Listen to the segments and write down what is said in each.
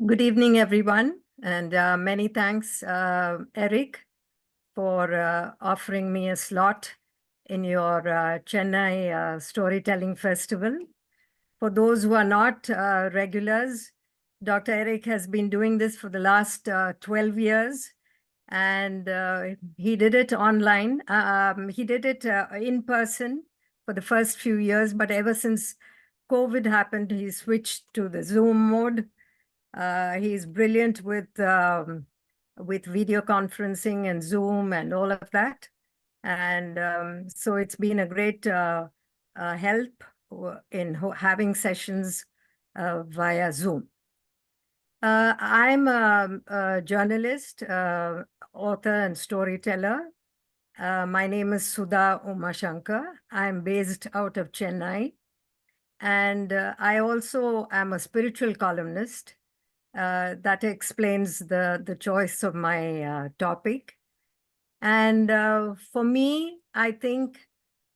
Good evening, everyone, and many thanks, Eric, for offering me a slot in your Chennai Storytelling Festival. For those who are not regulars, Dr. Eric has been doing this for the last 12 years, and he did it online. He did it in person for the first few years, but ever since COVID happened, he switched to the Zoom mode. He's brilliant with video conferencing and Zoom and all of that. And so it's been a great help in having sessions via Zoom. I'm a journalist, author, and storyteller. My name is Sudha Umashanker. I'm based out of Chennai. And I also am a spiritual columnist. That explains the choice of my topic. And for me, I think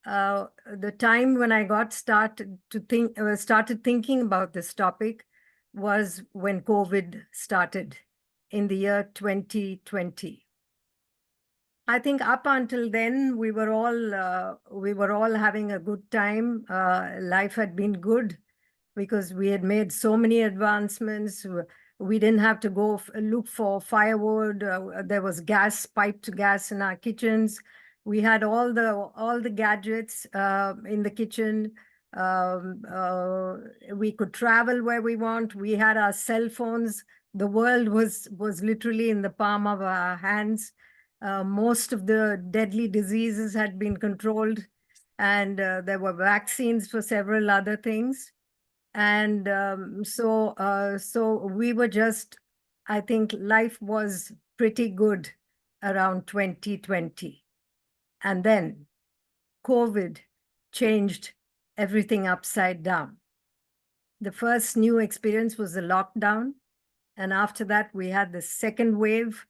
the time when I started thinking about this topic was when COVID started in the year 2020. I think up until then, we were all having a good time. Life had been good because we had made so many advancements. We didn't have to go look for firewood. There was piped gas in our kitchens. We had all the gadgets in the kitchen. We could travel where we want. We had our cell phones. The world was literally in the palm of our hands. Most of the deadly diseases had been controlled, and there were vaccines for several other things. And so we were just, I think life was pretty good around 2020. And then COVID changed everything upside down. The first new experience was the lockdown. And after that, we had the second wave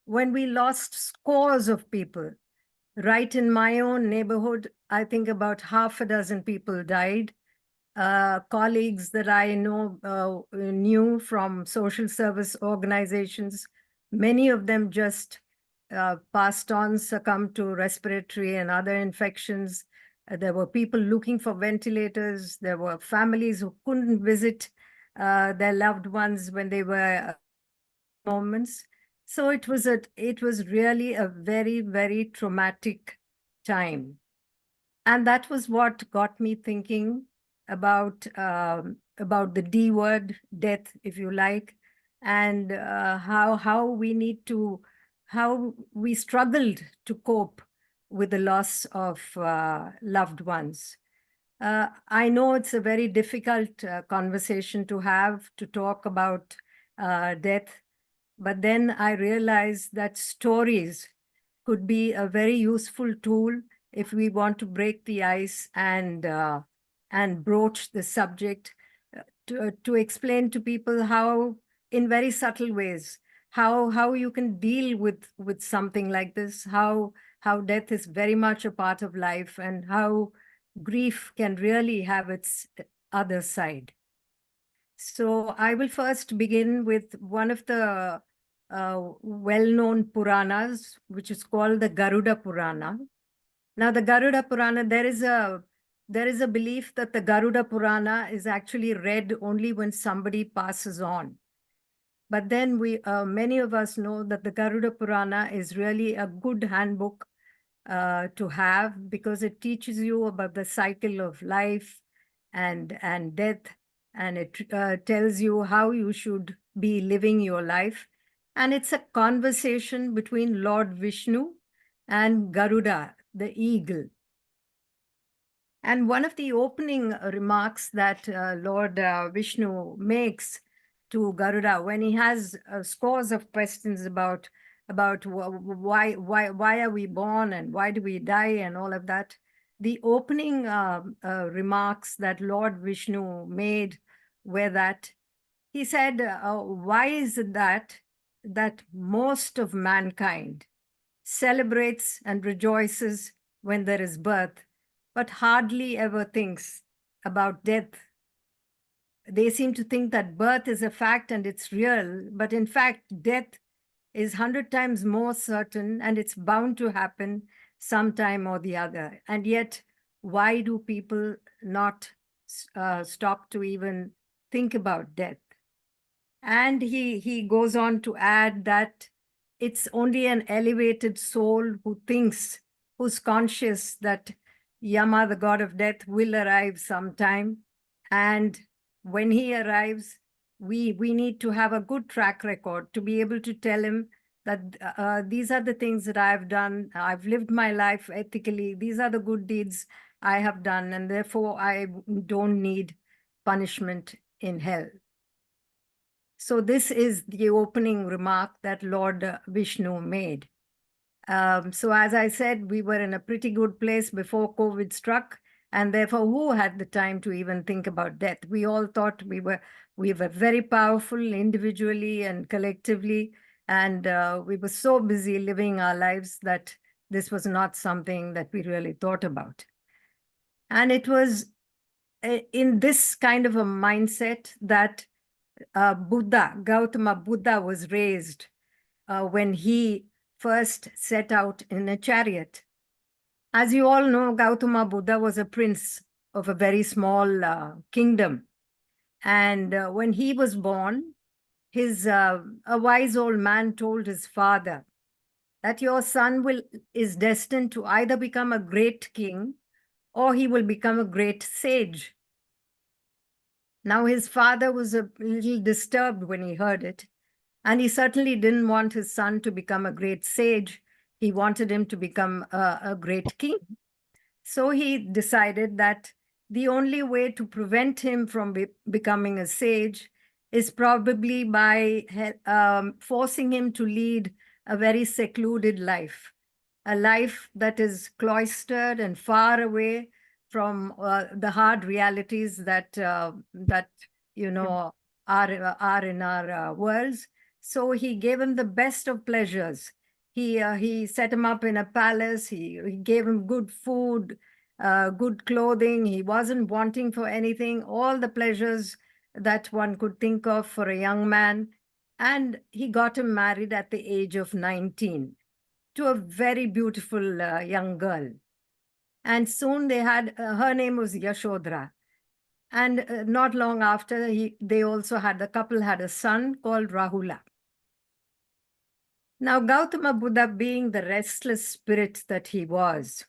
when we lost scores of people. Right in my own neighborhood, I think about half a dozen people died. Colleagues that I knew from social service organizations, many of them just passed on, succumbed to respiratory and other infections. There were people looking for ventilators. There were families who couldn't visit their loved ones when they were moments. So it was really a very, very traumatic time. And that was what got me thinking about the D word, death, if you like, and how we struggled to cope with the loss of loved ones. I know it's a very difficult conversation to have, to talk about death, but then I realized that stories could be a very useful tool if we want to break the ice and broach the subject, to explain to people how, in very subtle ways, how you can deal with something like this, how death is very much a part of life, and how grief can really have its other side. So I will first begin with one of the well-known Puranas, which is called the Garuda Purana. Now, the Garuda Purana, there is a belief that the Garuda Purana is actually read only when somebody passes on. But then many of us know that the Garuda Purana is really a good handbook to have, because it teaches you about the cycle of life and death, and it tells you how you should be living your life. And it's a conversation between Lord Vishnu and Garuda, the eagle. And one of the opening remarks that Lord Vishnu makes to Garuda, when he has scores of questions about why are we born and why do we die and all of that, the opening remarks that Lord Vishnu made were that he said, why is it that most of mankind celebrates and rejoices when there is birth, but hardly ever thinks about death? they seem to think that birth is a fact and it's real, but in fact, death is 100 times more certain and it's bound to happen sometime or the other. And yet, why do people not stop to even think about death? And he goes on to add that it's only an elevated soul who thinks, who's conscious that Yama, the god of death, will arrive sometime. And when he arrives, we need to have a good track record to be able to tell him that these are the things that I've done. I've lived my life ethically. These are the good deeds I have done, and therefore I don't need punishment in hell. So this is the opening remark that Lord Vishnu made. So as I said, we were in a pretty good place before COVID struck, and therefore who had the time to even think about death? We all thought we were very powerful individually and collectively, and we were so busy living our lives that this was not something that we really thought about. And it was in this kind of a mindset that Gautama Buddha was raised when he first set out in a chariot. As you all know, Gautama Buddha was a prince of a very small kingdom. And when he was born, a wise old man told his father that your son is destined to either become a great king or he will become a great sage. Now, his father was a little disturbed when he heard it, and he certainly didn't want his son to become a great sage. He wanted him to become a great king. So he decided that the only way to prevent him from becoming a sage is probably by forcing him to lead a very secluded life, a life that is cloistered and far away from the hard realities that you know are in our worlds. So he gave him the best of pleasures. He set him up in a palace. He gave him good food, good clothing. He wasn't wanting for anything. All the pleasures that one could think of for a young man, and he got him married at the age of 19 to a very beautiful young girl. And soon they had, her name was Yashodhara. And not long after, the couple had a son called Rahula. Now, Gautama Buddha, being the restless spirit that he was,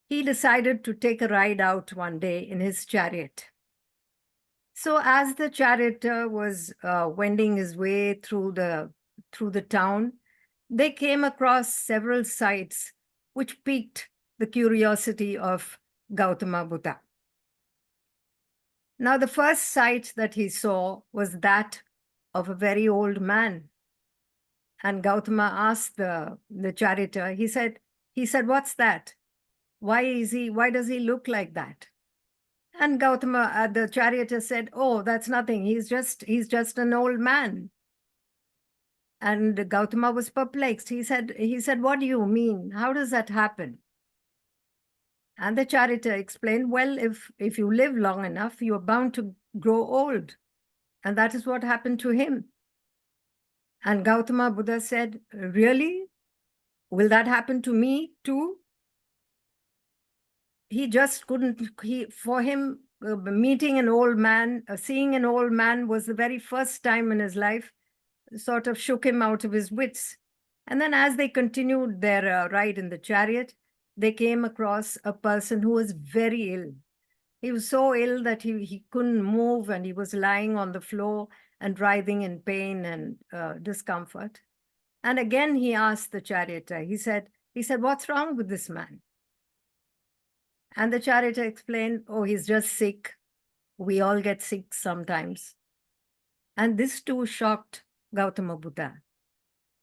he decided to take a ride out one day in his chariot. So as the charioteer was wending his way through the town, they came across several sights which piqued the curiosity of Gautama Buddha. Now, the first sight that he saw was that of a very old man. And Gautama asked the charioteer, he said, "What's that? Why does he look like that?" And Gautama, the charioteer said, "Oh, that's nothing. He's just an old man." And Gautama was perplexed. He said, "What do you mean? How does that happen?" And the charioteer explained, "Well, if you live long enough, you're bound to grow old." And that is what happened to him. And Gautama Buddha said, "Really? Will that happen to me too?" He just couldn't, for him, meeting an old man, seeing an old man was the very first time in his life, sort of shook him out of his wits. And then as they continued their ride in the chariot, they came across a person who was very ill. He was so ill that he couldn't move, and he was lying on the floor and writhing in pain and discomfort. And again, he asked the charioteer, he said, "What's wrong with this man?" And the charioteer explained, "Oh, he's just sick. We all get sick sometimes." And this too shocked Gautama Buddha.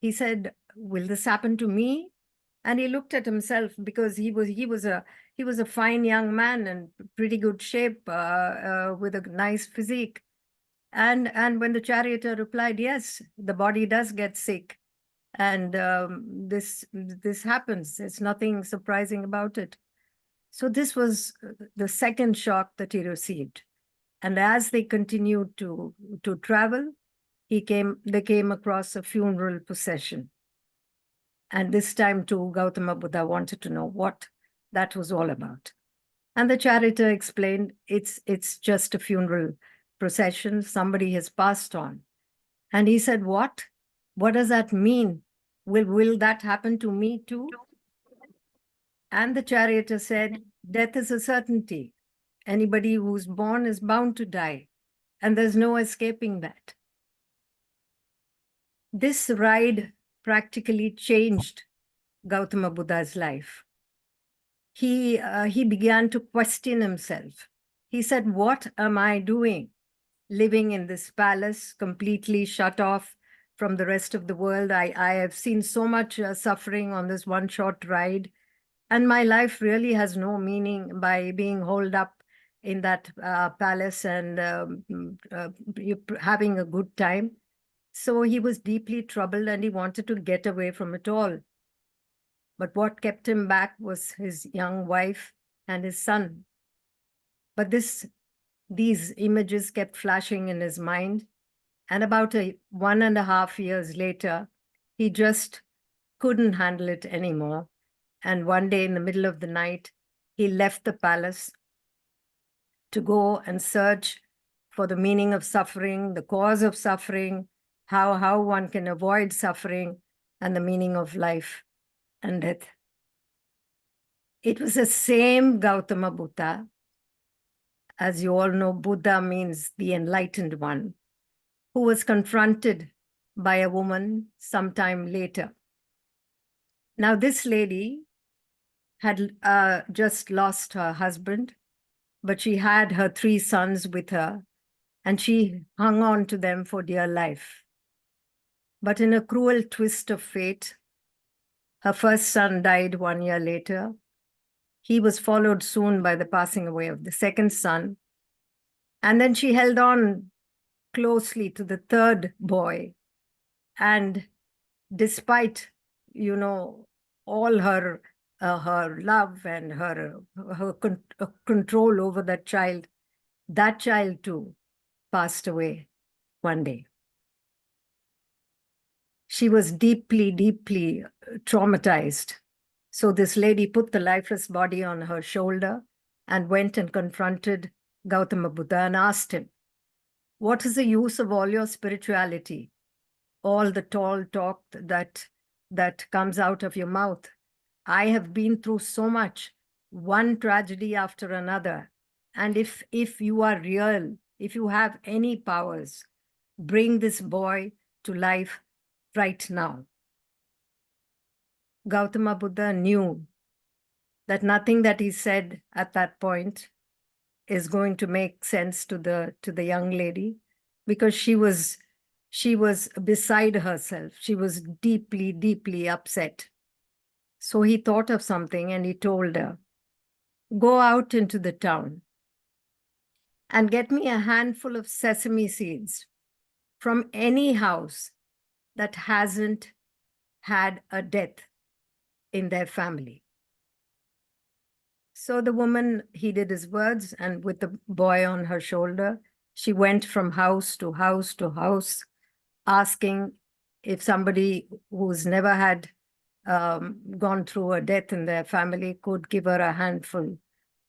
He said, "Will this happen to me?" And he looked at himself, because he was a fine young man and pretty good shape, with a nice physique. And when the charioteer replied, "Yes, the body does get sick, and this happens. There's nothing surprising about it." So this was the second shock that he received. And as they continued to travel, they came across a funeral procession. And this time too, Gautama Buddha wanted to know what that was all about. And the charioteer explained, it's just a funeral procession. Somebody has passed on. And he said, what? What does that mean? Will that happen to me too? And the charioteer said, death is a certainty. Anybody who's born is bound to die, and there's no escaping that. This ride practically changed Gautama Buddha's life. He began to question himself. He said, what am I doing? Living in this palace, completely shut off from the rest of the world. I have seen so much suffering on this one short ride, and my life really has no meaning by being holed up in that palace and having a good time. So he was deeply troubled and he wanted to get away from it all. But what kept him back was his young wife and his son. But these images kept flashing in his mind. And about 1.5 years later, he just couldn't handle it anymore. And one day in the middle of the night, he left the palace to go and search for the meaning of suffering, the cause of suffering, how one can avoid suffering, and the meaning of life and death. It was the same Gautama Buddha. As you all know, Buddha means the enlightened one, who was confronted by a woman sometime later. Now, this lady had just lost her husband, but she had her 3 sons with her, and she hung on to them for dear life. But in a cruel twist of fate, her first son died 1 year later. He was followed soon by the passing away of the second son. And then she held on closely to the third boy. And despite, all her love and her control over that child too passed away one day. She was deeply, deeply traumatized. So this lady put the lifeless body on her shoulder and went and confronted Gautama Buddha and asked him, what is the use of all your spirituality? All the tall talk that comes out of your mouth. I have been through so much, one tragedy after another. And if you are real, if you have any powers, bring this boy to life right now. Gautama Buddha knew that nothing that he said at that point is going to make sense to the young lady, because she was beside herself. She was deeply, deeply upset. So he thought of something and he told her, go out into the town and get me a handful of sesame seeds from any house that hasn't had a death in their family. So the woman heeded his words, and with the boy on her shoulder, she went from house to house to house, asking if somebody who's never had gone through a death in their family could give her a handful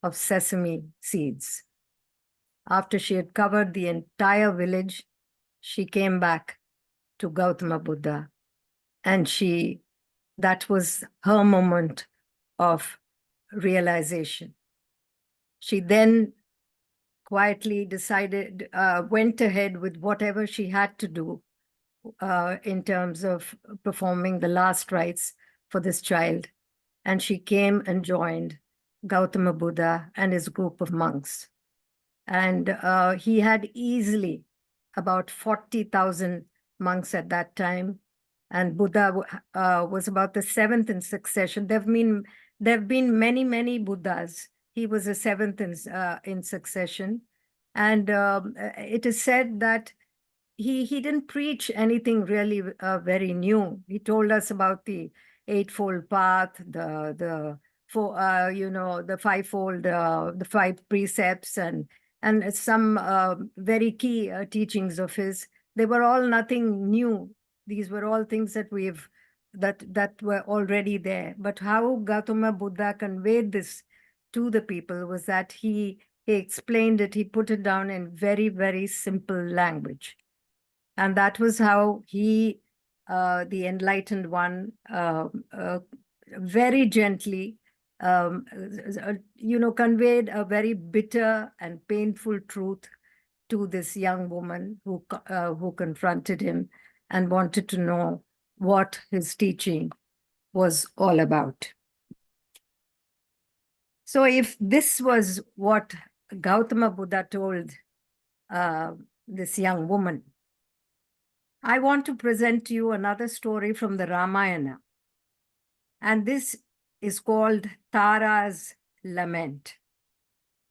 of sesame seeds. After she had covered the entire village, she came back to Gautama Buddha, and that was her moment of realization. She then quietly decided, went ahead with whatever she had to do in terms of performing the last rites for this child. And she came and joined Gautama Buddha and his group of monks. And he had easily about 40,000 monks at that time. And Buddha was about the 7th in succession. There have been many, many Buddhas. He was the 7th in succession. And it is said that he didn't preach anything really very new. He told us about the Eightfold Path, the 5 precepts, and and some very key teachings of his. They were all nothing new. These were all things that that were already there. But how Gautama Buddha conveyed this to the people was that he explained it, he put it down in very, very simple language. And that was how he, the enlightened one, very gently, conveyed a very bitter and painful truth to this young woman who confronted him and wanted to know what his teaching was all about. So if this was what Gautama Buddha told this young woman, I want to present to you another story from the Ramayana. And this is called Tara's Lament.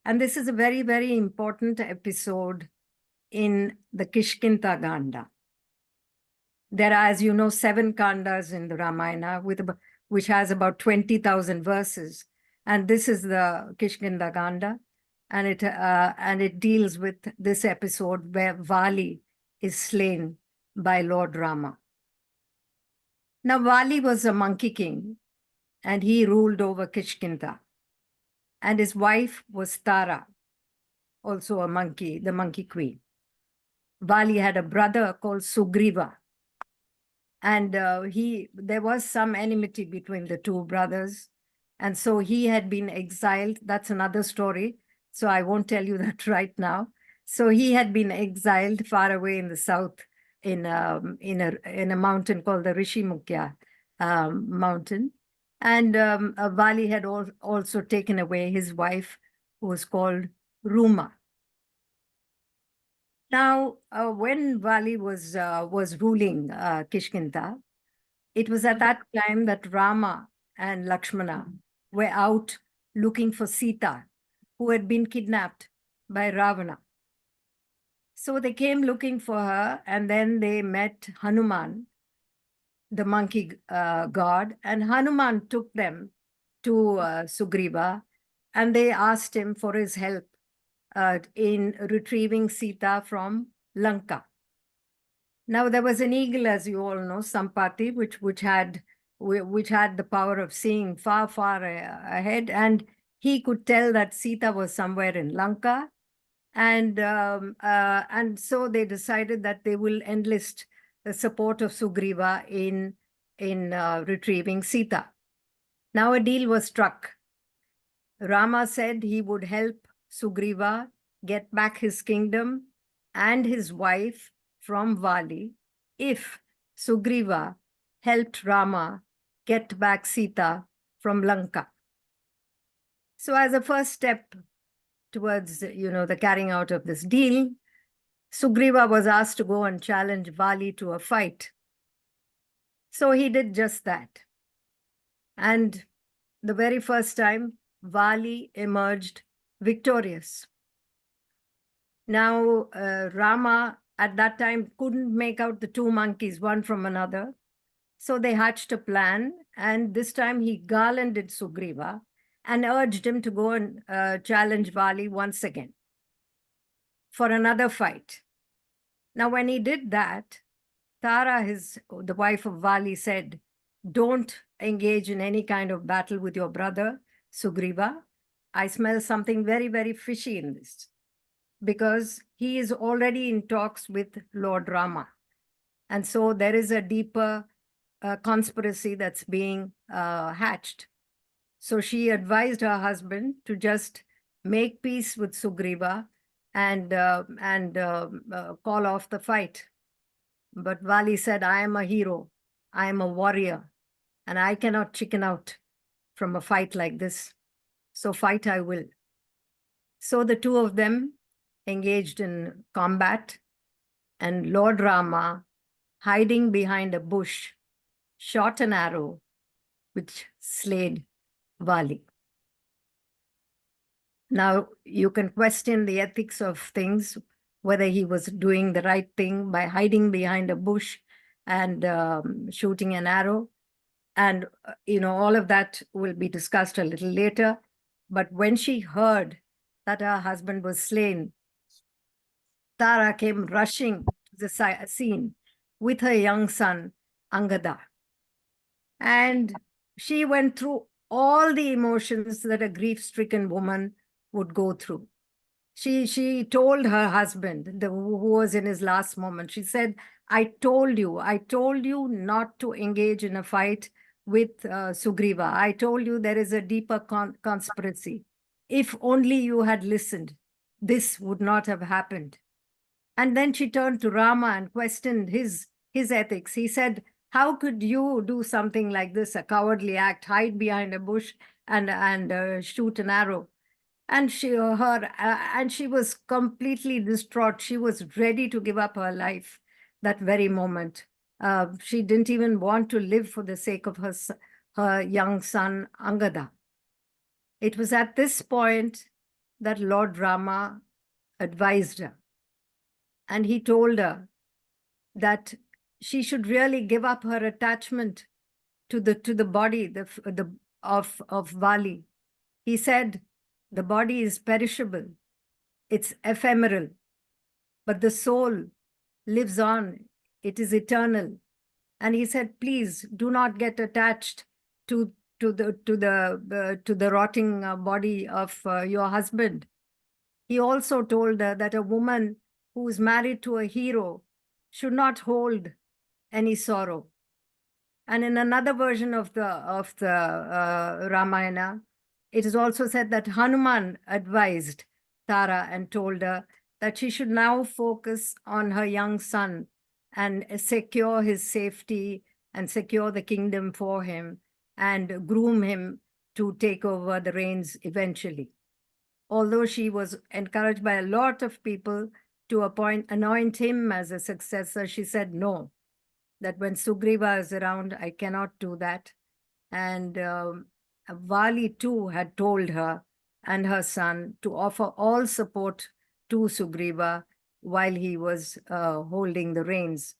And this is a very, very important episode in the Kishkinta Ganda. There are, as you know, 7 kandas in the Ramayana, which has about 20,000 verses. And this is the Kishkinta Ganda. And it deals with this episode where Vali is slain by Lord Rama. Now, Vali was a monkey king, and he ruled over Kishkinta. And his wife was Tara, also a monkey, the monkey queen. Vali had a brother called Sugriva. And there was some enmity between the 2 brothers. And so he had been exiled. That's another story. So I won't tell you that right now. So he had been exiled far away in the south in a mountain called the Rishimukya mountain. And Vali had also taken away his wife, who was called Ruma. Now, when Vali was ruling Kishkinta, it was at that time that Rama and Lakshmana were out looking for Sita, who had been kidnapped by Ravana. So they came looking for her, and then they met Hanuman, the monkey god, and Hanuman took them to Sugriva, and they asked him for his help in retrieving Sita from Lanka. Now there was an eagle, as you all know, Sampati, which had the power of seeing far, far ahead, and he could tell that Sita was somewhere in Lanka, and so they decided that they will enlist the support of Sugriva in retrieving Sita. Now a deal was struck. Rama said he would help Sugriva get back his kingdom and his wife from Vali if Sugriva helped Rama get back Sita from Lanka. So as a first step towards, the carrying out of this deal, Sugriva was asked to go and challenge Vali to a fight. So he did just that. And the very first time, Vali emerged victorious. Now, Rama at that time couldn't make out the 2 monkeys, one from another. So they hatched a plan, and this time he garlanded Sugriva and urged him to go and challenge Vali once again for another fight. Now, when he did that, Tara, the wife of Vali, said, "Don't engage in any kind of battle with your brother, Sugriva. I smell something very, very fishy in this, because he is already in talks with Lord Rama. And so there is a deeper conspiracy that's being hatched." So she advised her husband to just make peace with Sugriva and call off the fight. But Vali said, "I am a hero, I am a warrior, and I cannot chicken out from a fight like this. So fight I will." So the 2 of them engaged in combat, and Lord Rama, hiding behind a bush, shot an arrow which slayed Vali. Now, you can question the ethics of things, whether he was doing the right thing by hiding behind a bush and shooting an arrow. And, all of that will be discussed a little later. But when she heard that her husband was slain, Tara came rushing to the scene with her young son, Angada. And she went through all the emotions that a grief-stricken woman would go through. She told her husband, who was in his last moment, she said, I told you not to engage in a fight with Sugriva. I told you there is a deeper conspiracy. If only you had listened, this would not have happened. And then she turned to Rama and questioned his ethics. He said, how could you do something like this, a cowardly act, hide behind a bush and shoot an arrow? And she was completely distraught. She was ready to give up her life that very moment. She didn't even want to live for the sake of her young son, Angada. It was at this point that Lord Rama advised her. And he told her that she should really give up her attachment to the body of Vali. He said, the body is perishable, it's ephemeral, but the soul lives on, it is eternal. And he said, please do not get attached to the rotting body of your husband. He also told her that a woman who is married to a hero should not hold any sorrow. And in another version of the Ramayana, it is also said that Hanuman advised Tara and told her that she should now focus on her young son and secure his safety and secure the kingdom for him and groom him to take over the reins eventually. Although she was encouraged by a lot of people to anoint him as a successor, she said no, that when Sugriva is around, I cannot do that. And Vali too had told her and her son to offer all support to Sugriva while he was holding the reins.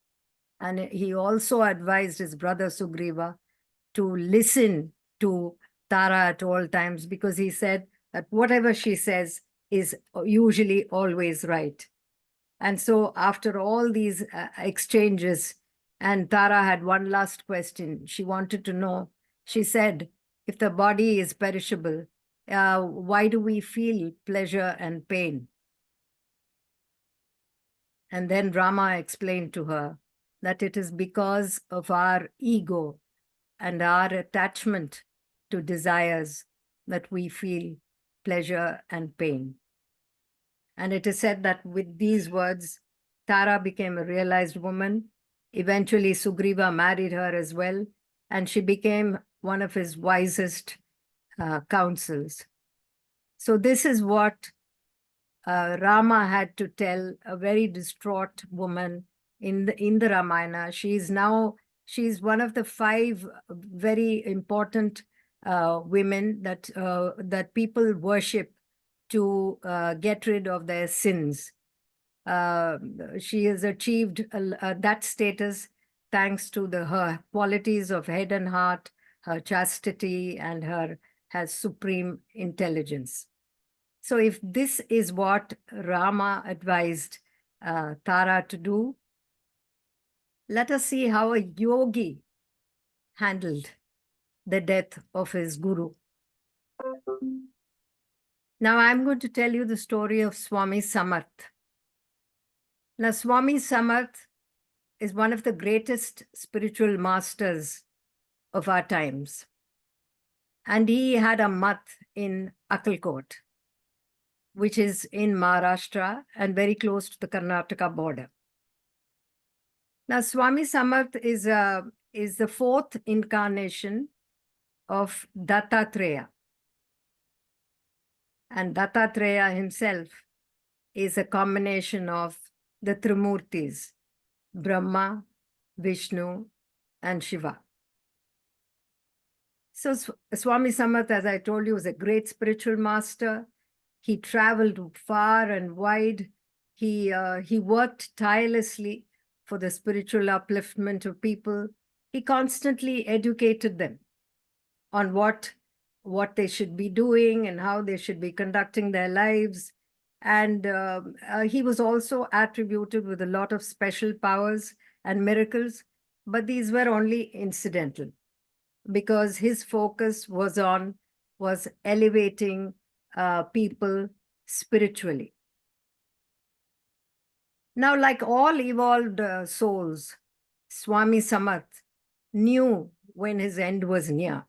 And he also advised his brother Sugriva to listen to Tara at all times, because he said that whatever she says is usually always right. And so after all these exchanges, and Tara had one last question. She wanted to know, she said, if the body is perishable, why do we feel pleasure and pain? And then Rama explained to her that it is because of our ego and our attachment to desires that we feel pleasure and pain. And it is said that with these words, Tara became a realized woman. Eventually, Sugriva married her as well, and she became one of his wisest counsels. So this is what Rama had to tell a very distraught woman in the Ramayana. She's one of the 5 very important women that people worship to get rid of their sins. She has achieved that status thanks to her qualities of head and heart, her chastity, and her supreme intelligence. So if this is what Rama advised Tara to do, let us see how a yogi handled the death of his guru. Now I'm going to tell you the story of Swami Samarth. Now, Swami Samarth is one of the greatest spiritual masters of our times. And he had a math in Akalkot, which is in Maharashtra and very close to the Karnataka border. Now, Swami Samarth is the 4th incarnation of Dattatreya. And Dattatreya himself is a combination of the Trimurtis, Brahma, Vishnu, and Shiva. So Swami Samarth, as I told you, was a great spiritual master. He traveled far and wide. He worked tirelessly for the spiritual upliftment of people. He constantly educated them on what they should be doing and how they should be conducting their lives. And he was also attributed with a lot of special powers and miracles, but these were only incidental because his focus was elevating people spiritually. Now, like all evolved souls, Swami Samath knew when his end was near,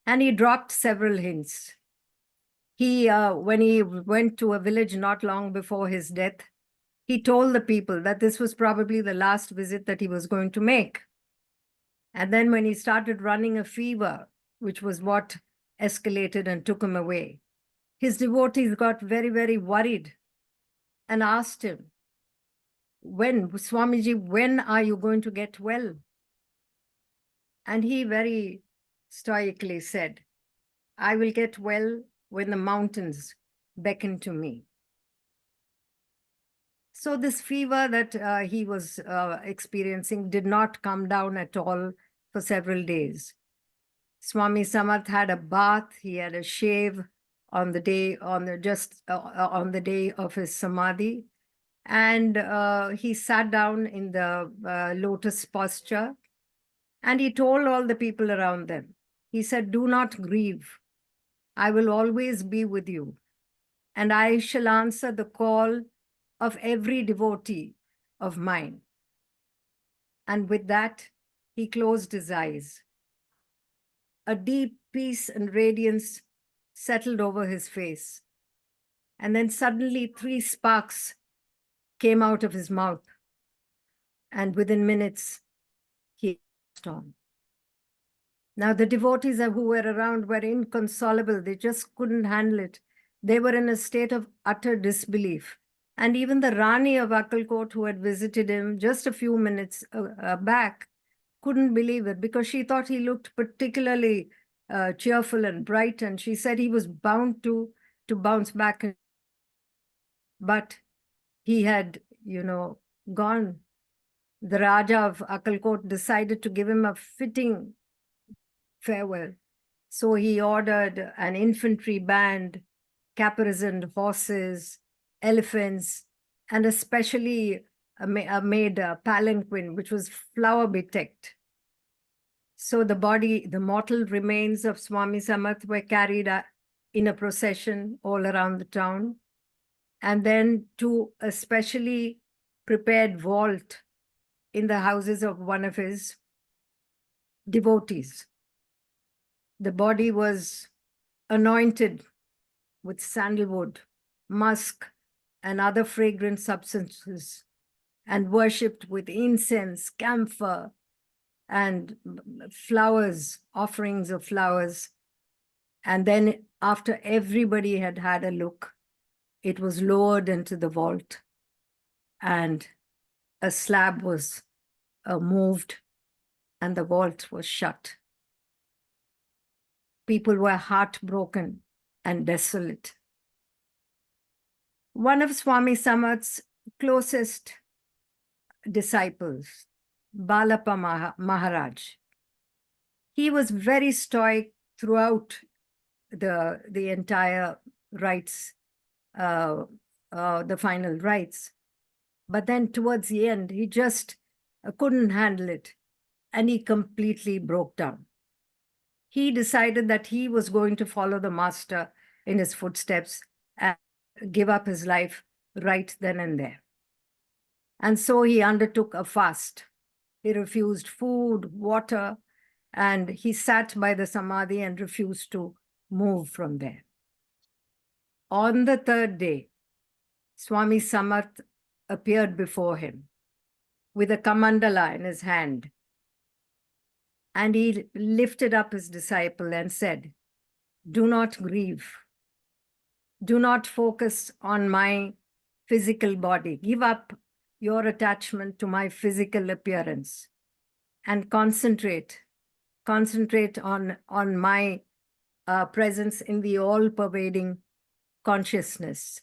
and he dropped several hints. When he went to a village not long before his death, he told the people that this was probably the last visit that he was going to make. And then when he started running a fever, which was what escalated and took him away, his devotees got very, very worried and asked him, Swamiji, when are you going to get well? And he very stoically said, I will get well when the mountains beckon to me. So this fever that he was experiencing did not come down at all for several days. Swami Samath had a bath, he had a shave on the day on the day of his samadhi, and he sat down in the lotus posture, and he told all the people around them. He said, "Do not grieve. I will always be with you, and I shall answer the call of every devotee of mine." And with that, he closed his eyes. A deep peace and radiance settled over his face. And then suddenly 3 sparks came out of his mouth. And within minutes, he passed on. Now, the devotees who were around were inconsolable. They just couldn't handle it. They were in a state of utter disbelief. And even the Rani of Akkalkot, who had visited him just a few minutes back, couldn't believe it because she thought he looked particularly cheerful and bright. And she said he was bound to bounce back. But he had, gone. The Raja of Akkalkot decided to give him a fitting farewell. So he ordered an infantry band, caparisoned horses, elephants, and especially made a palanquin, which was flower bedecked. So the mortal remains of Swami Samath were carried in a procession all around the town. And then to a specially prepared vault in the houses of one of his devotees. The body was anointed with sandalwood, musk, and other fragrant substances, and worshipped with incense, camphor, and flowers, offerings of flowers. And then after everybody had had a look, it was lowered into the vault, and a slab was moved, and the vault was shut. People were heartbroken and desolate. One of Swami Samath's closest disciples, Balapa Maharaj, he was very stoic throughout the entire rites, the final rites. But then towards the end, he just couldn't handle it, and he completely broke down. He decided that he was going to follow the master in his footsteps and give up his life right then and there. And so he undertook a fast. He refused food, water, and he sat by the samadhi and refused to move from there. On the 3rd day, Swami Samath appeared before him with a kamandala in his hand. And he lifted up his disciple and said, "Do not grieve. Do not focus on my physical body. Give up your attachment to my physical appearance and concentrate on my presence in the all-pervading consciousness.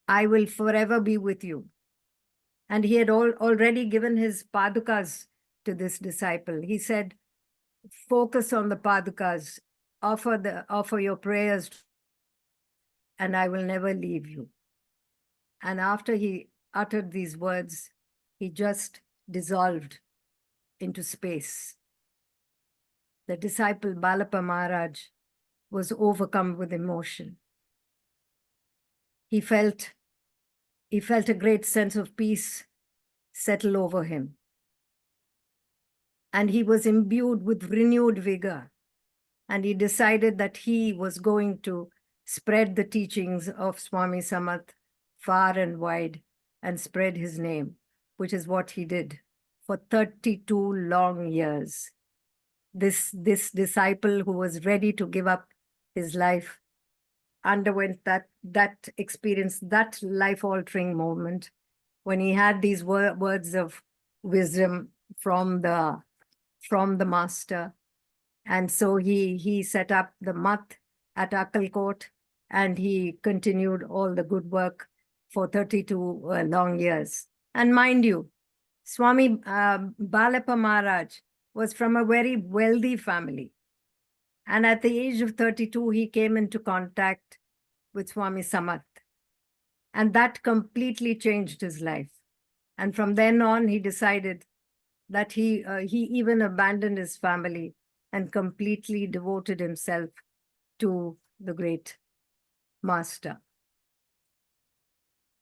I will forever be with you." And he had already given his padukas to this disciple. He said, "Focus on the padukas, offer your prayers." and I will never leave you. And after he uttered these words, he just dissolved into space. The disciple Balapa Maharaj was overcome with emotion. He felt a great sense of peace settle over him. And he was imbued with renewed vigor. And he decided that he was going to spread the teachings of Swami Samath far and wide and spread his name, which is what he did for 32 long years. This disciple who was ready to give up his life underwent that experience, that life-altering moment when he had these words of wisdom from the master. And so he set up the Math at Akkalkot, and he continued all the good work for 32 long years. And mind you, Swami Balapa Maharaj was from a very wealthy family. And at the age of 32, he came into contact with Swami Samath. And that completely changed his life. And from then on, he decided that he even abandoned his family and completely devoted himself to the great master.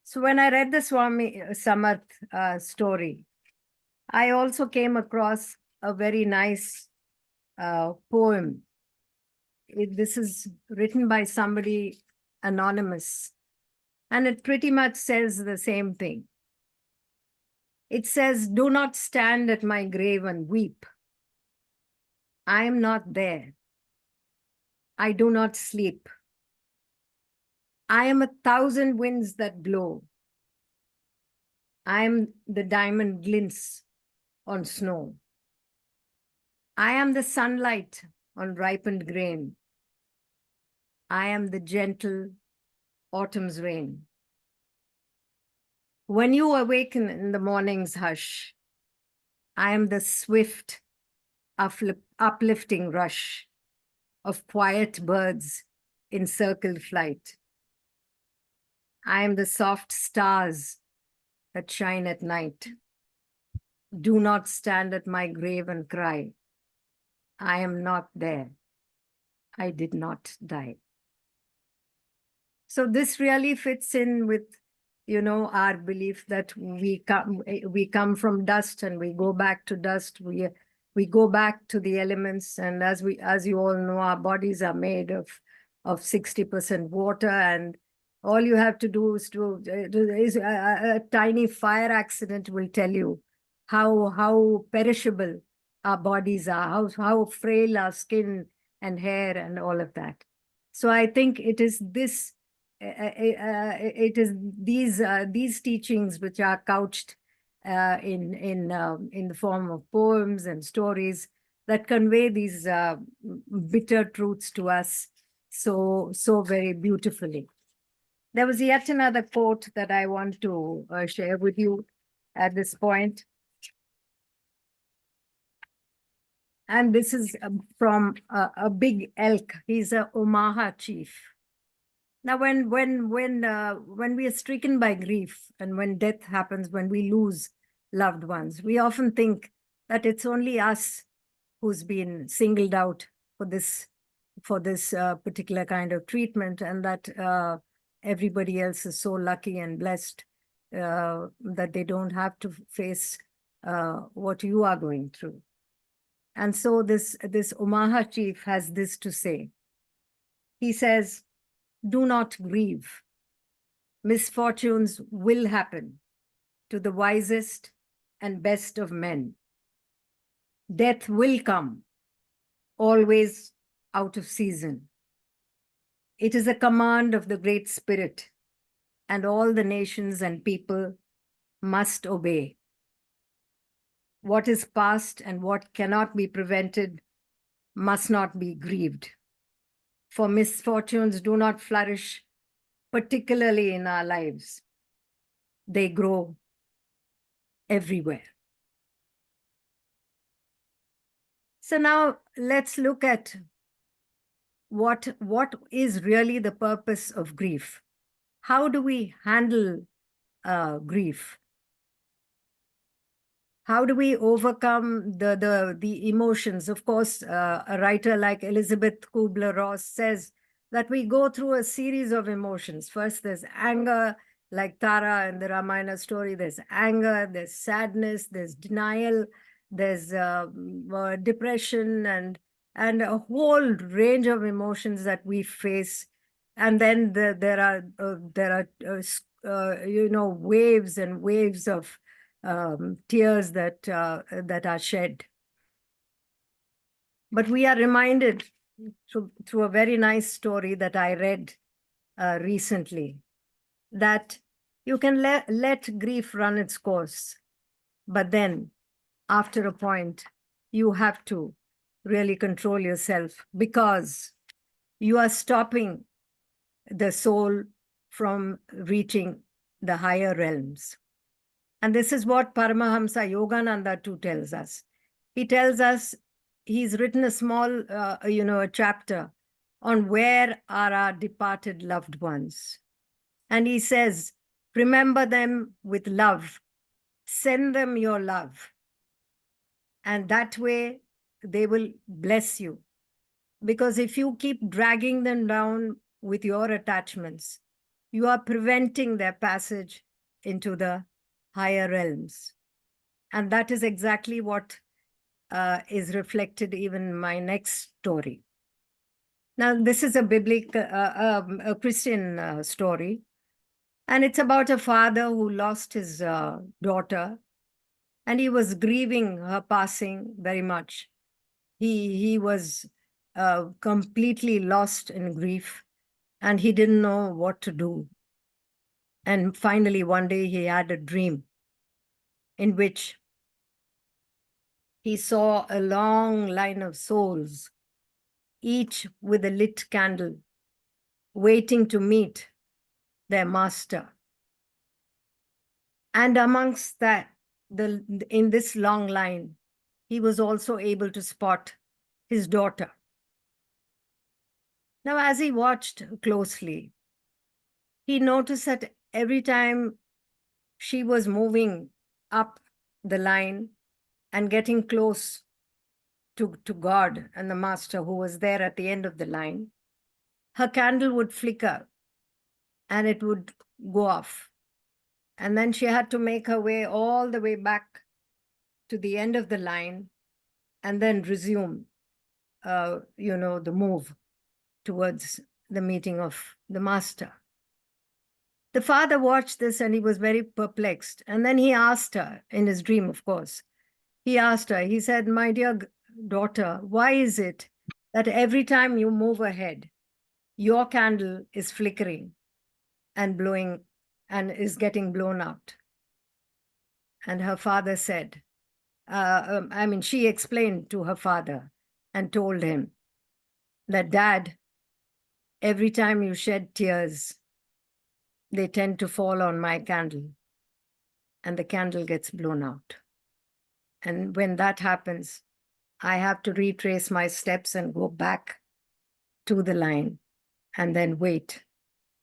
So when I read the Swami Samath story, I also came across a very nice poem. This is written by somebody anonymous, and it pretty much says the same thing. It says, "Do not stand at my grave and weep. I am not there. I do not sleep. I am 1,000 winds that blow. I am the diamond glints on snow. I am the sunlight on ripened grain. I am the gentle autumn's rain. When you awaken in the morning's hush, I am the swift, uplifting rush of quiet birds in circled flight. I am the soft stars that shine at night. Do not stand at my grave and cry. I am not there. I did not die." So this really fits in with, our belief that we come from dust and we go back to dust. We go back to the elements, and as you all know, our bodies are made of 60% water, and all you have to do is a tiny fire accident will tell you how perishable our bodies are, how frail our skin and hair and all of that. So I think it is these teachings which are couched in the form of poems and stories that convey these bitter truths to us so very beautifully. There was yet another quote that I want to share with you at this point. And this is from a big elk. He's a Omaha chief. Now, when we are stricken by grief and when death happens, when we lose loved ones, we often think that it's only us who's been singled out for this particular kind of treatment, and that everybody else is so lucky and blessed that they don't have to face what you are going through. And so this Omaha chief has this to say. He says, "Do not grieve. Misfortunes will happen to the wisest and best of men. Death will come, always out of season. It is a command of the Great Spirit, and all the nations and people must obey. What is past and what cannot be prevented must not be grieved. For misfortunes do not flourish, particularly in our lives. They grow everywhere." So now let's look at what is really the purpose of grief. How do we handle grief? How do we overcome the emotions? Of course, a writer like Elizabeth Kubler-Ross says that we go through a series of emotions. First, there's anger, like Tara in the Ramayana story. There's anger, there's sadness, there's denial, there's depression, and a whole range of emotions that we face. And then there are waves and waves of tears that are shed. But we are reminded through a very nice story that I read recently, that you can let grief run its course, but then after a point, you have to really control yourself, because you are stopping the soul from reaching the higher realms. And this is what Paramahamsa Yogananda too tells us. He tells us, he's written a small, a chapter on where are our departed loved ones. And he says, remember them with love, send them your love. And that way they will bless you. Because if you keep dragging them down with your attachments, you are preventing their passage into the higher realms. And that is exactly what is reflected even in my next story. Now, this is a biblical, a Christian story. And it's about a father who lost his daughter, and he was grieving her passing very much. He was completely lost in grief, and he didn't know what to do. And finally, one day he had a dream in which he saw a long line of souls, each with a lit candle, waiting to meet their master. And amongst that, in this long line, he was also able to spot his daughter. Now, as he watched closely, he noticed that every time she was moving up the line and getting close to God and the master who was there at the end of the line, her candle would flicker and it would go off. And then she had to make her way all the way back to the end of the line and then resume, the move towards the meeting of the master. The father watched this and he was very perplexed. And then he asked her, in his dream, of course, he asked her, he said, my dear daughter, why is it that every time you move ahead, your candle is flickering and blowing and is getting blown out? And her father said, she explained to her father and told him that, Dad, every time you shed tears, they tend to fall on my candle and the candle gets blown out. And when that happens, I have to retrace my steps and go back to the line and then wait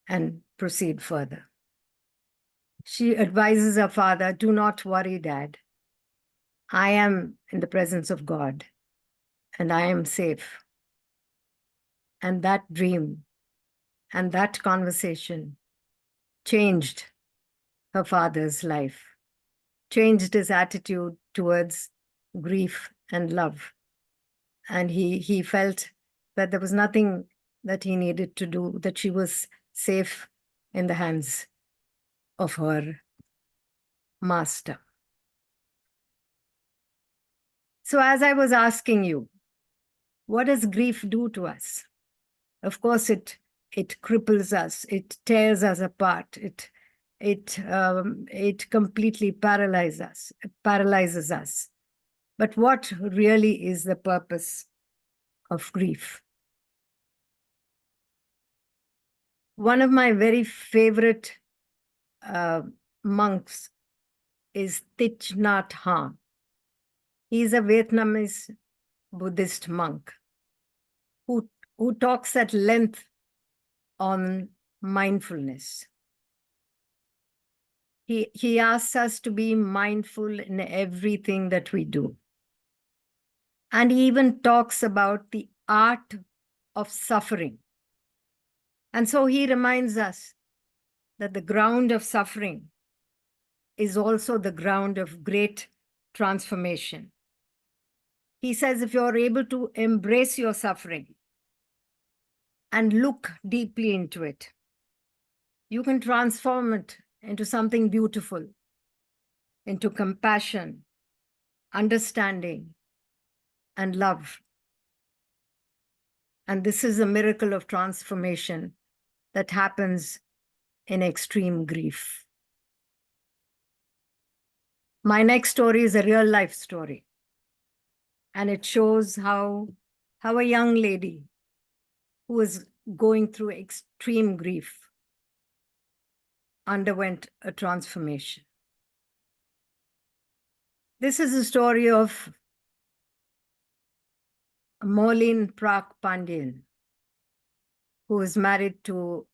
and proceed further. She advises her father, do not worry, Dad. I am in the presence of God and I am safe. And that dream and that conversation changed her father's life, changed his attitude towards grief and love. And he felt that there was nothing that he needed to do, that she was safe in the hands of her master. So as I was asking you, what does grief do to us? Of course, it cripples us, it tears us apart, it completely paralyzes us. But what really is the purpose of grief? One of my very favorite monks is Thich Nhat Hanh. He is a Vietnamese Buddhist monk who who talks at length on mindfulness. He asks us to be mindful in everything that we do. And he even talks about the art of suffering. And so he reminds us that the ground of suffering is also the ground of great transformation. He says, if you're able to embrace your suffering and look deeply into it, you can transform it into something beautiful, into compassion, understanding, and love. And this is a miracle of transformation that happens in extreme grief. My next story is a real life story. And it shows how a young lady who was going through extreme grief underwent a transformation. This is the story of Maureen Prak Pandian, who is married to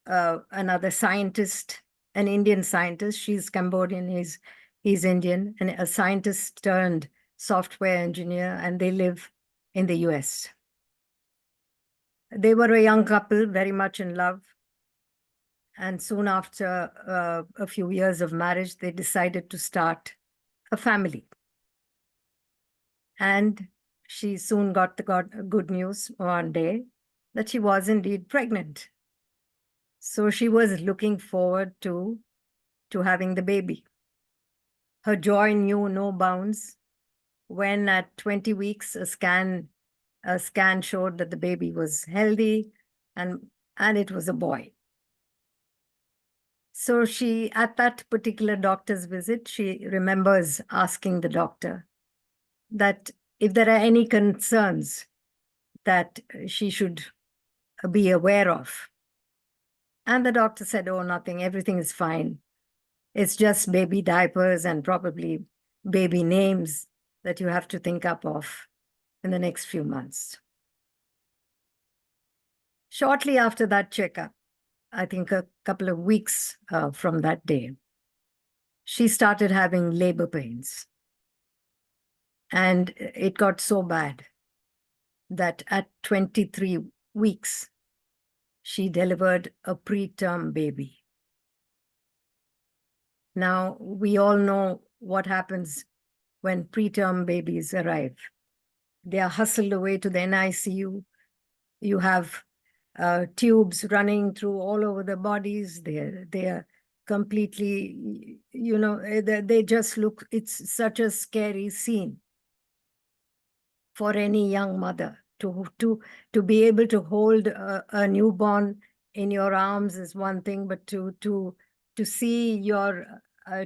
another scientist, an Indian scientist. She's Cambodian, he's Indian, and a scientist turned software engineer, and they live in the US. They were a young couple, very much in love. And soon after a few years of marriage, they decided to start a family. And she soon got the good news one day that she was indeed pregnant. So she was looking forward to having the baby. Her joy knew no bounds when at 20 weeks, a scan showed that the baby was healthy and it was a boy. So she, at that particular doctor's visit, she remembers asking the doctor that if there are any concerns that she should be aware of. And the doctor said, oh, nothing, everything is fine. It's just baby diapers and probably baby names that you have to think up of in the next few months. Shortly after that checkup, I think a couple of weeks from that day, she started having labor pains. And it got so bad that at 23 weeks, she delivered a preterm baby. Now, we all know what happens when preterm babies arrive. They are hustled away to the NICU. You have tubes running through all over the bodies. They are completely, they just look, it's such a scary scene for any young mother to be able to hold a newborn in your arms is one thing, but to see your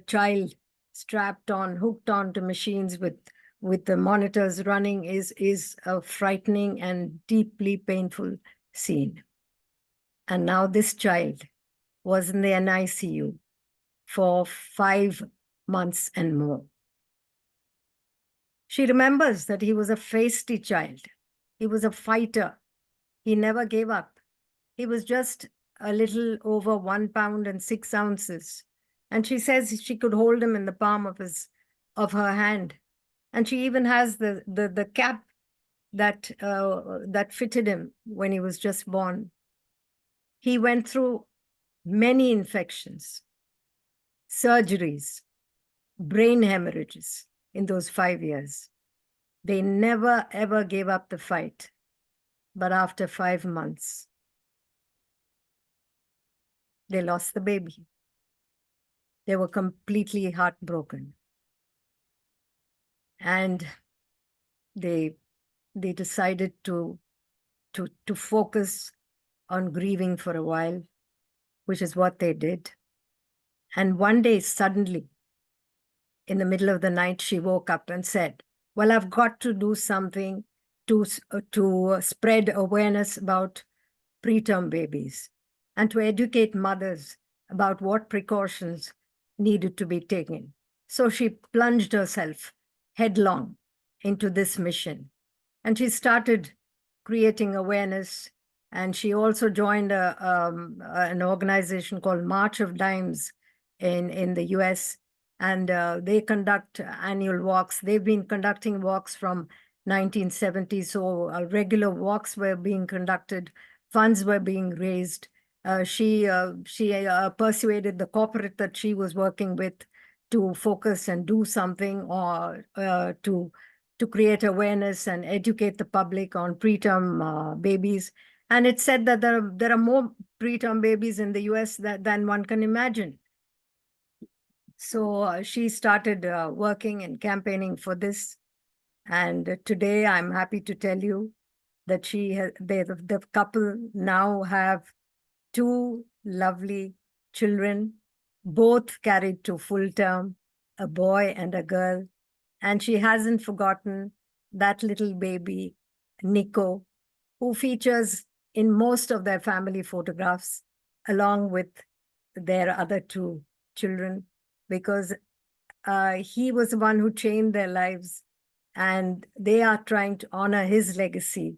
child strapped on, hooked onto machines with the monitors running is a frightening and deeply painful scene. And now this child was in the NICU for 5 months and more. She remembers that he was a feisty child. He was a fighter. He never gave up. He was just a little over 1 pound and 6 ounces. And she says she could hold him in the palm of her hand. And she even has the cap that fitted him when he was just born. He went through many infections, surgeries, brain hemorrhages in those 5 years. They never, ever gave up the fight. But after 5 months, they lost the baby. They were completely heartbroken. And they decided to focus on grieving for a while, which is what they did. And one day, suddenly, in the middle of the night, she woke up and said, well, I've got to do something to spread awareness about preterm babies and to educate mothers about what precautions needed to be taken. So she plunged herself headlong into this mission. And she started creating awareness. And she also joined an organization called March of Dimes in the US. And they conduct annual walks. They've been conducting walks from 1970. So regular walks were being conducted, funds were being raised. She persuaded the corporate that she was working with to focus and do something, or to create awareness and educate the public on preterm babies. And it said that there are more preterm babies in the US than one can imagine. So she started working and campaigning for this. And today I'm happy to tell you that the couple now have two lovely children, both carried to full term, a boy and a girl. And she hasn't forgotten that little baby, Nico, who features in most of their family photographs, along with their other two children, because he was the one who changed their lives, and they are trying to honor his legacy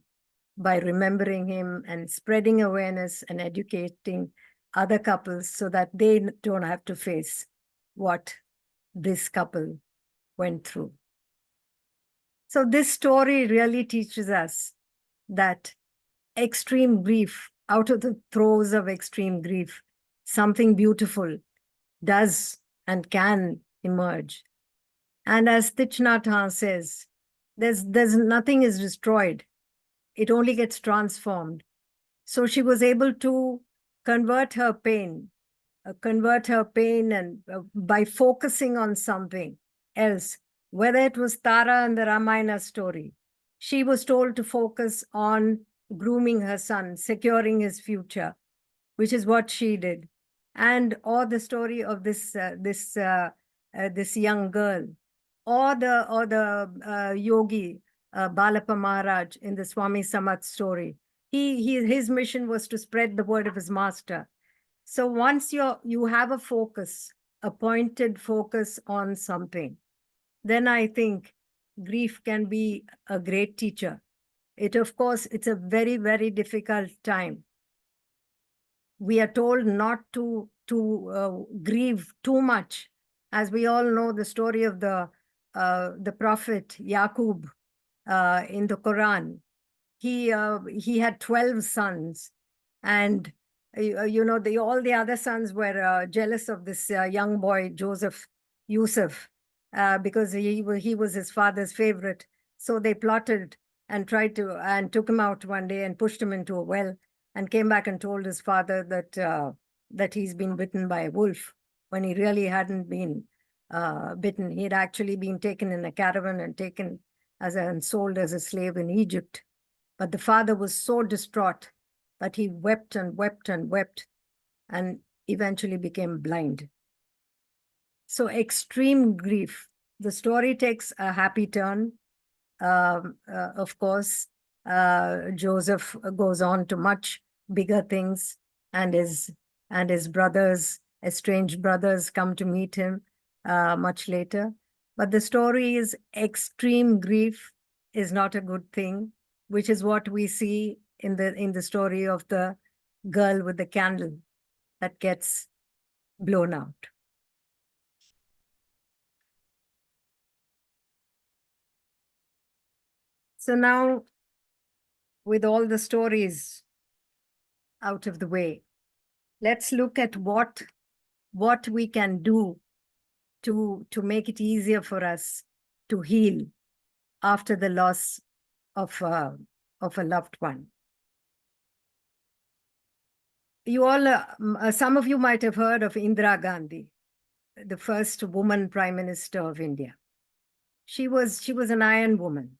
by remembering him and spreading awareness and educating other couples so that they don't have to face what this couple went through. So this story really teaches us that extreme grief, out of the throes of extreme grief, something beautiful does and can emerge. And as Thich Nhat Hanh says, there's nothing is destroyed. It only gets transformed. So she was able to convert her pain and by focusing on something else, whether it was Tara and the Ramayana story. She was told to focus on grooming her son, securing his future, which is what she did. And or the story of this young girl, or the yogi Balapa Maharaj in the Swami Samath story. His mission was to spread the word of his master. So once you have a focus, a pointed focus on something, then I think grief can be a great teacher. Of course, it's a very, very difficult time. We are told not to grieve too much. As we all know, the story of the prophet Yaqub in the Quran. He had 12 sons, and all the other sons were jealous of this young boy Yusuf, because he was his father's favorite. So they plotted and took him out one day and pushed him into a well, and came back and told his father that he's been bitten by a wolf, when he really hadn't been bitten. He had actually been taken in a caravan and taken and sold as a slave in Egypt. But the father was so distraught that he wept and wept and wept, and eventually became blind. So extreme grief. The story takes a happy turn. Of course, Joseph goes on to much bigger things, and his brothers, estranged brothers, come to meet him much later. But the story is extreme grief is not a good thing, which is what we see in the story of the girl with the candle that gets blown out. So now, with all the stories out of the way, let's look at what we can do to make it easier for us to heal after the loss of a loved one. You all, some of you might have heard of Indira Gandhi, the first woman Prime Minister of India. She was an iron woman,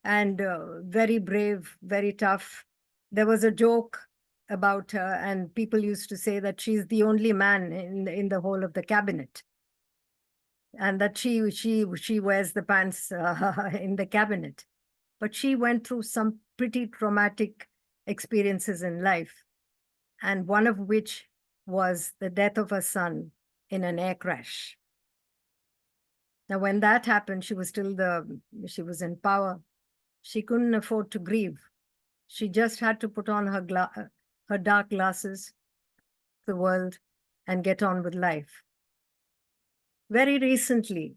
and very brave, very tough. There was a joke about her, and people used to say that she's the only man in the whole of the cabinet, and that she wears the pants in the cabinet. But she went through some pretty traumatic experiences in life, and one of which was the death of her son in an air crash. Now, when that happened, she was in power. She couldn't afford to grieve. She just had to put on her dark glasses, the world, and get on with life. Very recently,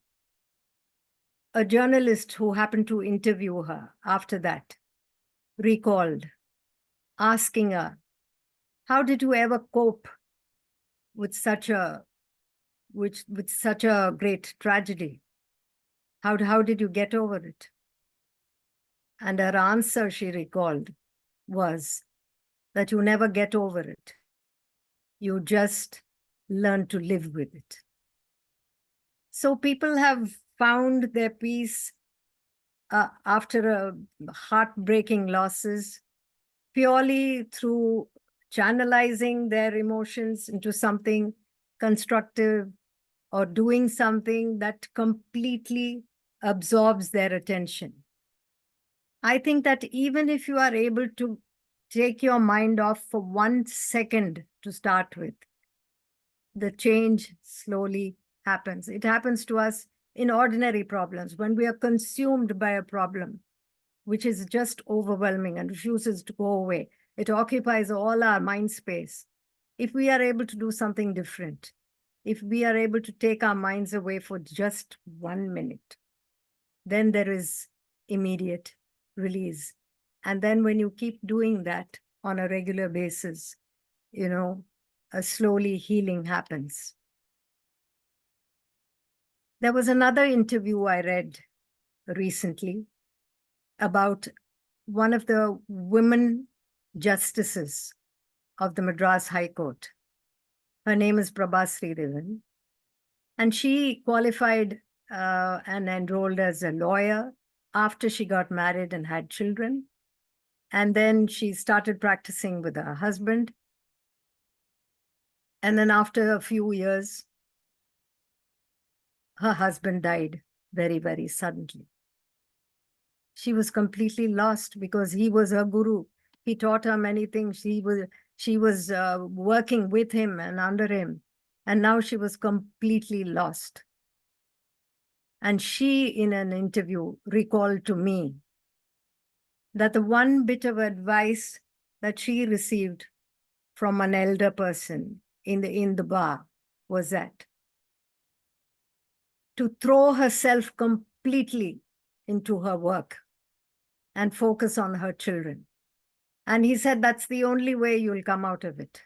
a journalist who happened to interview her after that recalled asking her, how did you ever cope with such a great tragedy? How did you get over it? And her answer, she recalled, was that you never get over it. You just learn to live with it. So people have found their peace after heartbreaking losses purely through channelizing their emotions into something constructive or doing something that completely absorbs their attention. I think that even if you are able to take your mind off for 1 second to start with, the change slowly happens. It happens to us in ordinary problems when we are consumed by a problem, which is just overwhelming and refuses to go away. It occupies all our mind space. If we are able to do something different, if we are able to take our minds away for just 1 minute, then there is immediate release. And then when you keep doing that on a regular basis, a slowly healing happens. There was another interview I read recently about one of the women justices of the Madras High Court. Her name is Prabhasri Devan. And she qualified and enrolled as a lawyer after she got married and had children. And then she started practicing with her husband. And then after a few years, her husband died very, very suddenly. She was completely lost because he was her guru. He taught her many things. She was working with him and under him. And now she was completely lost. And she, in an interview, recalled to me that the one bit of advice that she received from an elder person in the bar was that to throw herself completely into her work and focus on her children. And he said, that's the only way you'll come out of it.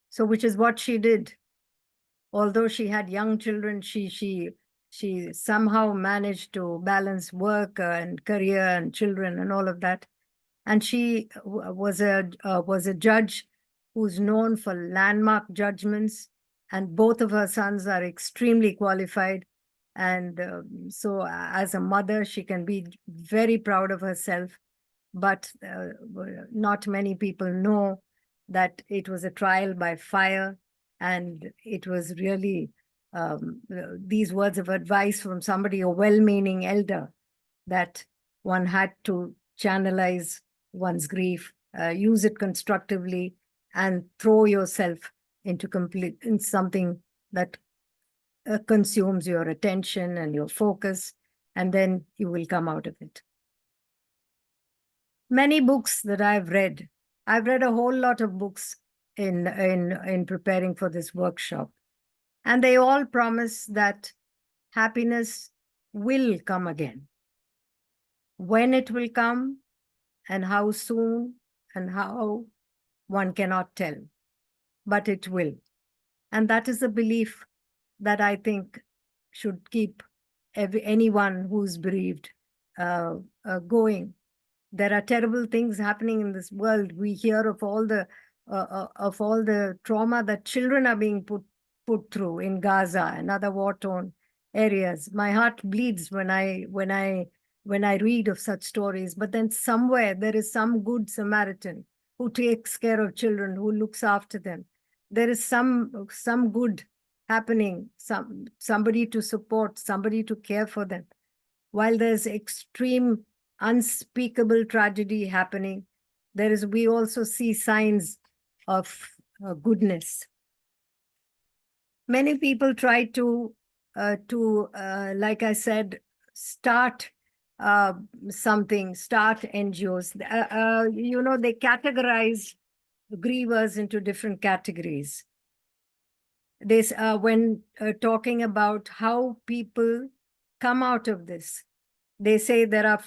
So, which is what she did. Although she had young children, she somehow managed to balance work and career and children and all of that. And she was a judge who's known for landmark judgments, and both of her sons are extremely qualified. And so as a mother, she can be very proud of herself, but not many people know that it was a trial by fire, and it was really these words of advice from somebody, a well-meaning elder, that one had to channelize one's grief, use it constructively, and throw yourself into something that consumes your attention and your focus, and then you will come out of it. Many books that I've read a whole lot of books in preparing for this workshop, and they all promise that happiness will come again. When it will come and how soon and how, one cannot tell, but it will. And that is a belief that I think should keep anyone who's bereaved going. There are terrible things happening in this world. We hear of all the trauma that children are being put through in Gaza and other war-torn areas. My heart bleeds when I read of such stories. But then somewhere there is some good Samaritan who takes care of children, who looks after them. There is some good happening, somebody to support, somebody to care for them. While there's extreme, unspeakable tragedy happening, we also see signs of goodness. Many people try to like I said, start uh, something, start NGOs. They categorize grievers into different categories. This when talking about how people come out of this, they say there are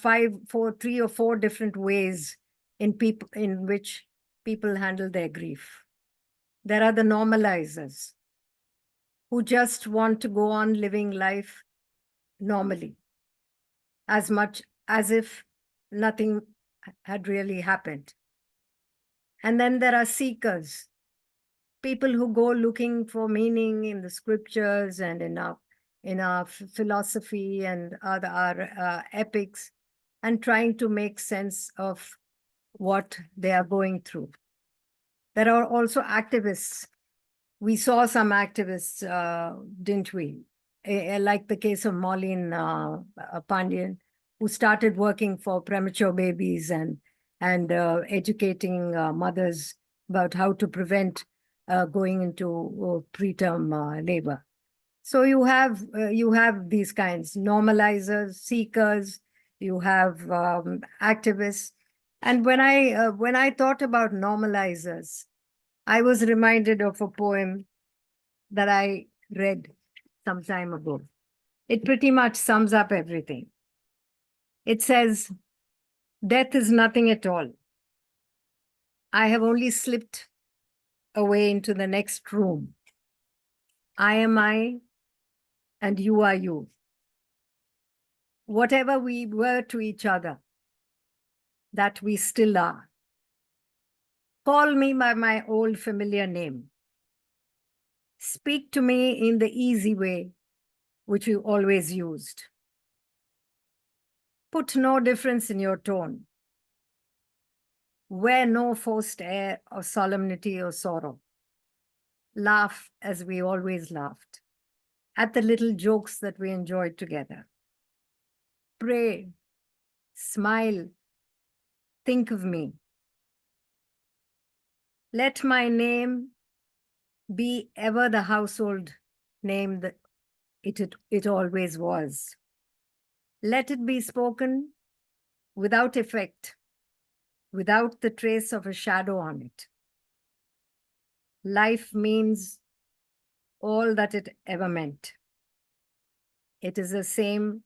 three or four different ways in which people handle their grief. There are the normalizers who just want to go on living life normally, as much as if nothing had really happened. And then there are seekers, people who go looking for meaning in the scriptures and in our philosophy and our epics, and trying to make sense of what they are going through. There are also activists. We saw some activists, didn't we? Like the case of Maureen Pandian, who started working for premature babies and educating mothers about how to prevent going into preterm labor. So you have these kinds, normalizers, seekers. You have activists, and when I thought about normalizers, I was reminded of a poem that I read some time ago. It pretty much sums up everything. It says, "Death is nothing at all. I have only slipped away into the next room. I am I, and you are you. Whatever we were to each other, that we still are. Call me by my old familiar name. Speak to me in the easy way, which you always used. Put no difference in your tone. Wear no forced air of solemnity or sorrow. Laugh as we always laughed, at the little jokes that we enjoyed together. Pray, smile, think of me. Let my name be ever the household name that it always was. Let it be spoken without effect, without the trace of a shadow on it. Life means all that it ever meant. It is the same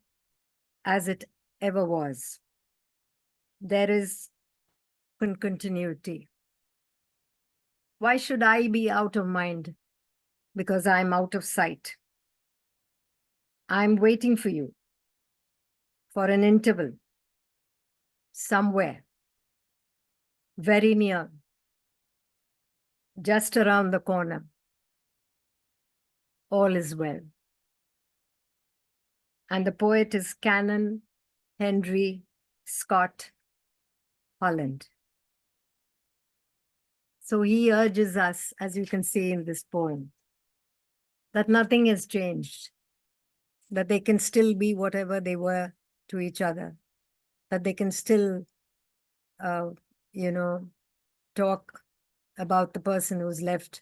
as it ever was. There is continuity. Why should I be out of mind because I'm out of sight? I'm waiting for you for an interval somewhere, very near, just around the corner. All is well. And the poet is Canon Henry Scott Holland. So he urges us, as you can see in this poem, that nothing has changed, that they can still be whatever they were to each other, that they can still, uh, talk about the person who's left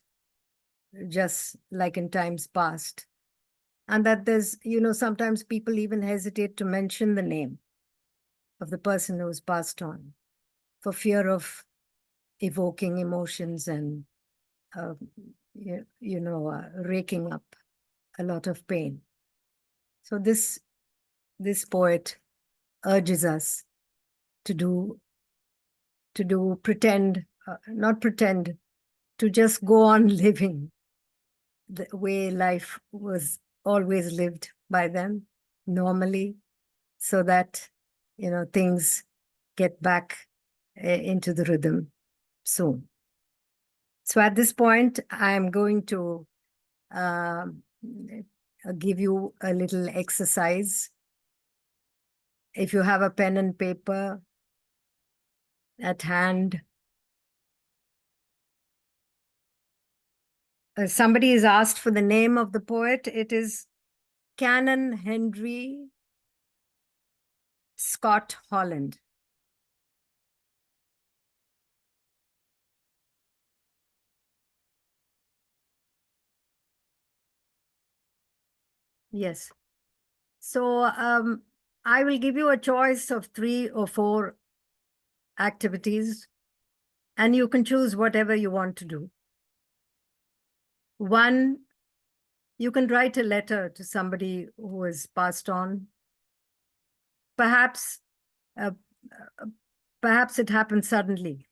just like in times past. And that there's, sometimes people even hesitate to mention the name of the person who's passed on for fear of evoking emotions and, raking up a lot of pain. So this poet urges us to pretend, not pretend, to just go on living the way life was always lived by them normally, so that, things get back into the rhythm soon. So at this point, I'm going to give you a little exercise. If you have a pen and paper at hand, somebody has asked for the name of the poet. It is Canon Henry Scott Holland. Yes. So I will give you a choice of 3 or 4 activities, and you can choose whatever you want to do. One, you can write a letter to somebody who has passed on. Perhaps, uh, perhaps it happened suddenly.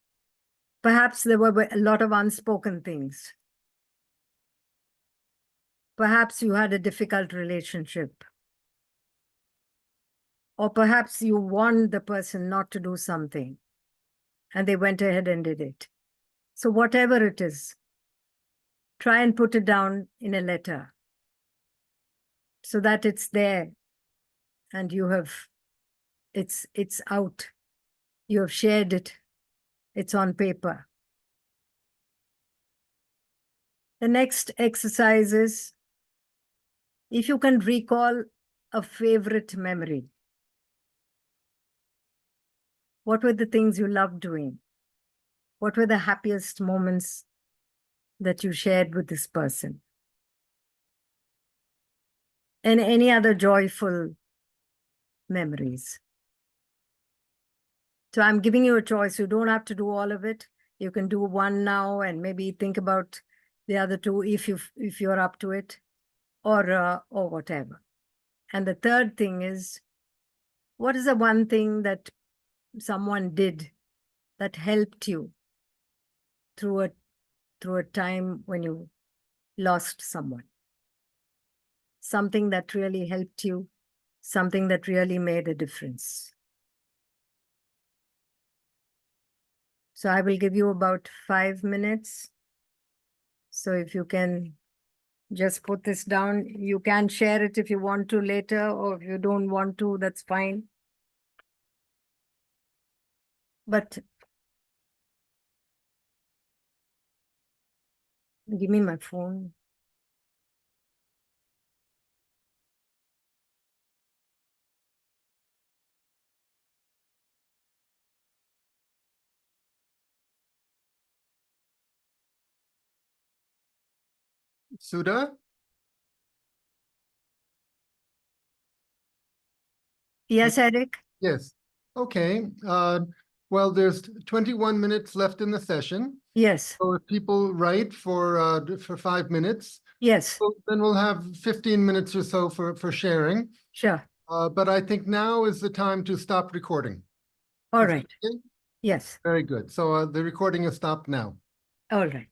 Perhaps there were a lot of unspoken things. Perhaps you had a difficult relationship. Or perhaps you warned the person not to do something, and they went ahead and did it. So whatever it is, try and put it down in a letter so that it's there and you have, it's out. You have shared it. It's on paper. The next exercise is, if you can recall a favorite memory, what were the things you loved doing? What were the happiest moments that you shared with this person? And any other joyful memories. So I'm giving you a choice. You don't have to do all of it. You can do one now and maybe think about the other 2 if you're up to it, or whatever. And the third thing is, what is the one thing that someone did that helped you through a time when you lost someone? Something that really helped you, something that really made a difference. So I will give you about 5 minutes. So if you can just put this down, you can share it if you want to later, or if you don't want to, that's fine. But give me my phone. Sudha? Yes, Eric? Yes. Okay. Well, there's 21 minutes left in the session. Yes, So if people write for 5 minutes, yes, then we'll have 15 minutes or so for sharing. sure. But I think now is the time to stop recording. All Is that right. okay? Yes, Very good. So the recording is stopped now. all right.